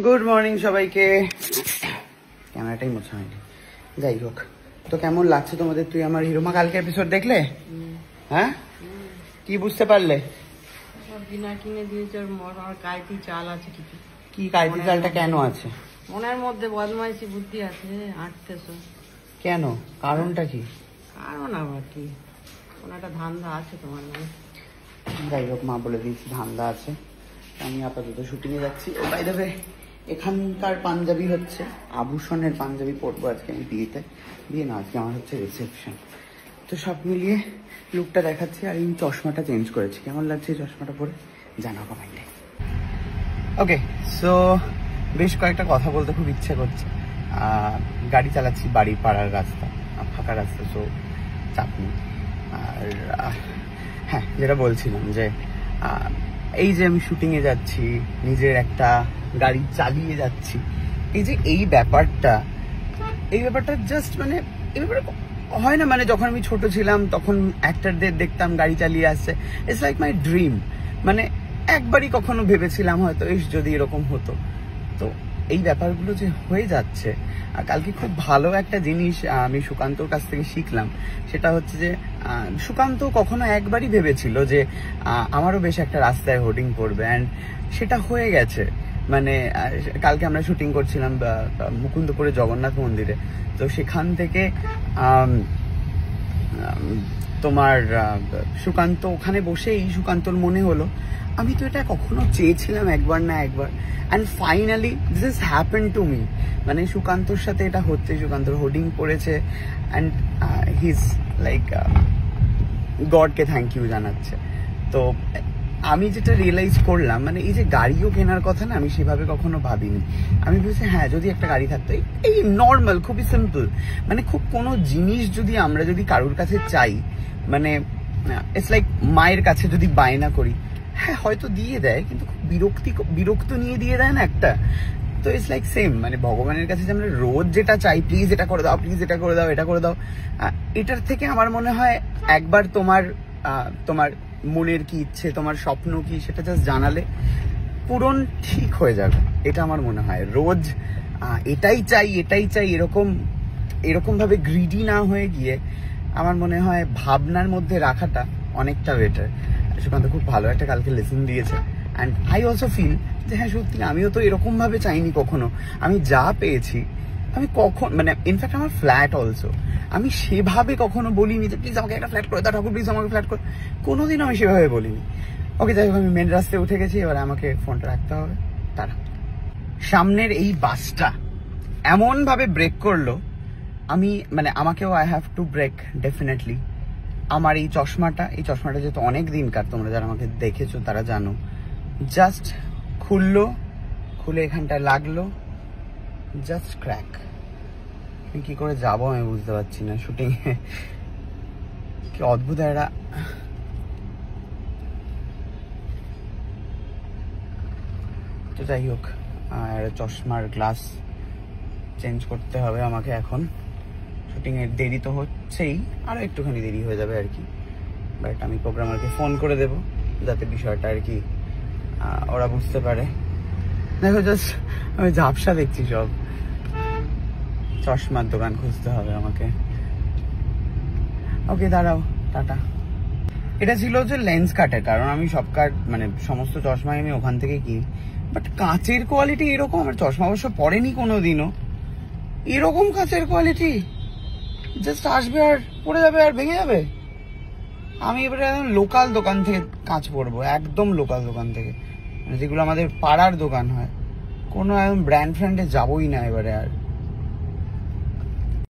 Good morning সবাইকে। ক্যামেরাটাই মোছা হয়নি, যাই হোক। তো কেমন লাগছে তোমাদের তুই আমার হিরো মা কালকে এপিসোড দেখলে? হ্যাঁ, কি বুঝতে পারলে? বিনা কিনে দিয়েছে কাইতি চাল আছে কিছু। কি কাইতি চালটা কেন আছে? মনের মধ্যে বদমাইশি বুদ্ধি আছে আটতেছো কেন? কারণটা কি? কারণ আবার কি, কোন একটা ধান্দা আছে তোমার নামে। যাই হোক, মা বলে দিয়েছি ধান্দা আছে। আমি আপাতত শুটিংয়ে যাচ্ছি। ও বাই দ্য ওয়ে, এখানকার পাঞ্জাবি হচ্ছে আভূষণের পাঞ্জাবি পরবো আজকে আমি বিয়েতে। বিয়ে না, আজকে আমার হচ্ছে রিসেপশন। তো সব মিলিয়ে লুকটা দেখাচ্ছি। আর এই চশমাটা চেঞ্জ করেছি। কেমন লাগছে এই চশমাটা পরে জানাও কমেন্টে। ওকে, সো বেশ কয়েকটা কথা বলতে খুব ইচ্ছে করছে। গাড়ি চালাচ্ছি বাড়ির পাড়ার রাস্তা, ফাঁকা রাস্তা, সো চাপ নেই। আর হ্যাঁ, যেটা বলছিলাম যে এই যে আমি শুটিংয়ে যাচ্ছি, নিজের একটা গাড়ি চালিয়ে যাচ্ছি, এই ব্যাপারটা জাস্ট মানে এই ব্যাপারটা হয় না। মানে যখন আমি ছোট ছিলাম তখন অ্যাক্টরদের দেখতাম গাড়ি চালিয়ে আসছে, ইটস লাইক মাই ড্রিম। মানে একবারই কখনো ভেবেছিলাম হয়তো যদি এরকম হতো। তো এই ব্যাপারগুলো যে হয়ে যাচ্ছে, আর কালকে খুব ভালো একটা জিনিস আমি সুকান্তর কাছ থেকে শিখলাম। সেটা হচ্ছে যে সুকান্ত কখনো একবারই ভেবেছিল যে আমারও বেশ একটা রাস্তায় হোর্ডিং পড়বে, অ্যান্ড সেটা হয়ে গেছে। মানে কালকে আমরা শুটিং করছিলাম মুকুন্দপুরে জগন্নাথ মন্দিরে। তো সেখান থেকে তোমার সুকান্ত ওখানে বসেই সুকান্তর মনে হলো আমি তো এটা কখনো চেয়েছিলাম একবার না একবার, and finally this happen to me. মানে সুকান্তর সাথে এটা হচ্ছে, সুকান্তর হোর্ডিং পড়েছে, অ্যান্ড হি ইজ লাইক গডকে থ্যাংক ইউ জানাচ্ছে। তো আমি যেটা রিয়েলাইজ করলাম, মানে এই যে গাড়িও কেনার কথা না, আমি সেভাবে কখনো ভাবিনি। আমি বলছি হ্যাঁ, যদি একটা গাড়ি থাকতো, এই নর্মাল খুবই সিম্পল, মানে খুব কোনো জিনিস যদি আমরা কারোর কাছে চাই, মানে ইটস লাইক মায়ের কাছে যদি বায়না করি, হ্যাঁ হয়তো দিয়ে দেয়, কিন্তু খুব বিরক্ত নিয়ে দিয়ে দেয় না একটা। তো ইটস লাইক সেম, মানে ভগবানের কাছে যে আমরা রোজ যেটা চাই, প্লিজ এটা করে দাও, প্লিজ এটা করে দাও, এটা করে দাও, এটার থেকে আমার মনে হয় একবার তোমার মনের কি ইচ্ছে, তোমার স্বপ্ন কি, সেটা জাস্ট জানালে পূরণ ঠিক হয়ে যাবে। এটা আমার মনে হয় রোজ এটাই চাই এরকম ভাবে গ্রিডি না হয়ে গিয়ে আমার মনে হয় ভাবনার মধ্যে রাখাটা অনেকটা বেটার। সুকান্ত খুব ভালো একটা কালকে লেসন দিয়েছে, অ্যান্ড আই অলসো ফিল যে হ্যাঁ সত্যি আমিও তো এরকম ভাবে চাইনি কখনো। আমি যা পেয়েছি আমি মানে ইনফ্যাক্ট আমার ফ্ল্যাট অলসো আমি সেভাবে কখনো বলিনি যে প্লিজ আমাকে একটা ফ্ল্যাট করে দাও ঠাকুর, প্লিজ আমাকে ফ্ল্যাট করে, কোনোদিনও আমি সেভাবে বলিনি। ওকে, যাই হোক, আমি মেন রাস্তায় উঠে গেছি, এবার আমাকে ফোনটা রাখতে হবে। তারা সামনের এই বাসটা এমন ভাবে ব্রেক করলো, আমাকেও I have to break definitely. আমার এই চশমাটা যেহেতু অনেক দিনকার, তোমরা যারা আমাকে দেখেছো তারা জানো, জাস্ট খুলে এখানটা লাগলো, জাস্ট ক্র্যাক। কি করে যাবো আমি বুঝতে পারছি না শুটিং এ, কি অদ্ভুত একটা। তো যাই হোক, আর চশমার গ্লাস চেঞ্জ করতে হবে আমাকে এখন। শুটিং এর দেরি তো হচ্ছেই, আরো একটুখানি দেরি হয়ে যাবে আর কি। বাট আমি প্রোগ্রামারকে ফোন করে দেবো যাতে বিষয়টা আর কি ওরা বুঝতে পারে। দেখো জাস্ট আমি ঝাপসা দেখছি সব, চশমার দোকান খুঁজতে হবে আমাকে। ওকে, দাঁড়াও, টাটা। এটা ছিল হচ্ছে লেন্স কাটের, কারণ আমি সমস্ত চশমাই আমি ওখান থেকে কিনি। বাট কাঁচের কোয়ালিটি এরকম, আমার চশমা অবশ্য পড়েনি কোনোদিনও, এরকম কাঁচের কোয়ালিটি জাস্ট আসবে আর পড়ে যাবে আর ভেঙে যাবে। আমি এবারে একদম লোকাল দোকান থেকে কাঁচ পরবো, একদম লোকাল দোকান থেকে, যেগুলো আমাদের পাড়ার দোকান হয়। কোনো একদম ব্র্যান্ড ফ্র্যান্ডে যাবোই না এবারে আর।